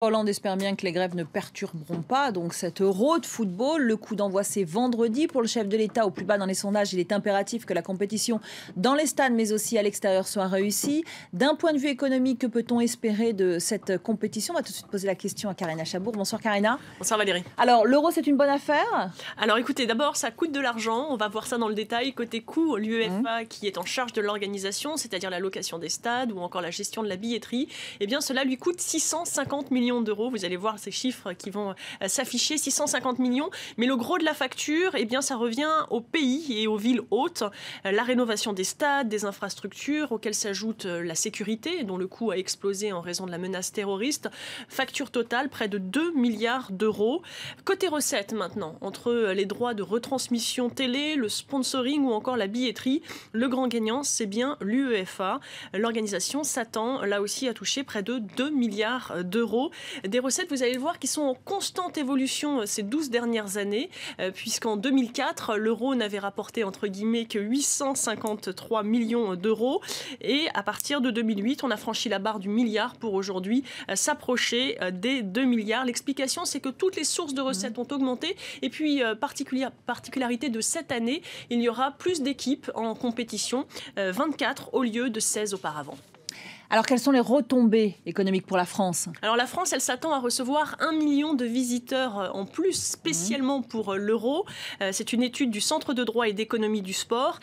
Hollande espère bien que les grèves ne perturberont pas donc cet Euro de football. Le coup d'envoi, c'est vendredi. Pour le chef de l'État, au plus bas dans les sondages, il est impératif que la compétition dans les stades, mais aussi à l'extérieur, soit réussie. D'un point de vue économique, que peut-on espérer de cette compétition? On va tout de suite poser la question à Karina Chabour. Bonsoir Karina. Bonsoir Valérie. Alors, l'Euro, c'est une bonne affaire? Alors écoutez, d'abord, ça coûte de l'argent. On va voir ça dans le détail. Côté coût, l'UEFA, qui est en charge de l'organisation, c'est-à-dire la location des stades ou encore la gestion de la billetterie, eh bien, cela lui coûte 650 millions d'euros. Vous allez voir ces chiffres qui vont s'afficher, 650 millions. Mais le gros de la facture, eh bien, ça revient aux pays et aux villes hôtes. La rénovation des stades, des infrastructures, auxquelles s'ajoute la sécurité, dont le coût a explosé en raison de la menace terroriste. Facture totale, près de 2 milliards d'euros. Côté recettes maintenant, entre les droits de retransmission télé, le sponsoring ou encore la billetterie, le grand gagnant, c'est bien l'UEFA. L'organisation s'attend là aussi à toucher près de 2 milliards d'euros. Des recettes, vous allez le voir, qui sont en constante évolution ces 12 dernières années, puisqu'en 2004, l'euro n'avait rapporté entre guillemets que 853 millions d'euros. Et à partir de 2008, on a franchi la barre du milliard pour aujourd'hui s'approcher des 2 milliards. L'explication, c'est que toutes les sources de recettes ont augmenté. Et puis, particularité de cette année, il y aura plus d'équipes en compétition, 24 au lieu de 16 auparavant. Alors, quelles sont les retombées économiques pour la France? Alors la France, elle s'attend à recevoir 1 million de visiteurs en plus, spécialement pour l'Euro. C'est une étude du Centre de droit et d'économie du sport.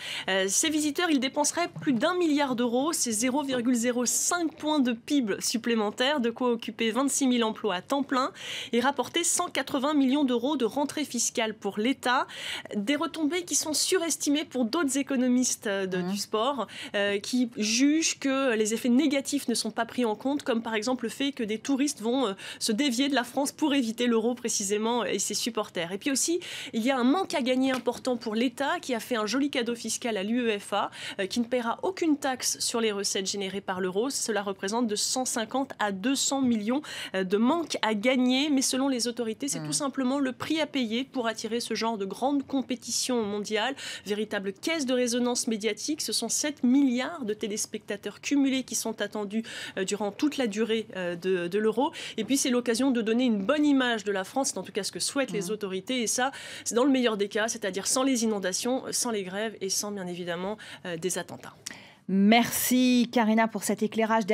Ces visiteurs, ils dépenseraient plus d'1 milliard d'euros. C'est 0,05 points de PIB supplémentaires, de quoi occuper 26 000 emplois à temps plein et rapporter 180 millions d'euros de rentrée fiscale pour l'État. Des retombées qui sont surestimées pour d'autres économistes du sport, qui jugent que les effets négatifs ne sont pas pris en compte, comme par exemple le fait que des touristes vont se dévier de la France pour éviter l'euro précisément et ses supporters. Et puis aussi, il y a un manque à gagner important pour l'État qui a fait un joli cadeau fiscal à l'UEFA, qui ne paiera aucune taxe sur les recettes générées par l'euro. Cela représente de 150 à 200 millions de manque à gagner, mais selon les autorités, c'est tout simplement le prix à payer pour attirer ce genre de grande compétition mondiale, véritable caisse de résonance médiatique. Ce sont 7 milliards de téléspectateurs cumulés qui sont attendus durant toute la durée de l'euro. Et puis, c'est l'occasion de donner une bonne image de la France, c'est en tout cas ce que souhaitent les autorités. Et ça, c'est dans le meilleur des cas, c'est-à-dire sans les inondations, sans les grèves et sans, bien évidemment, des attentats. Merci Karina pour cet éclairage.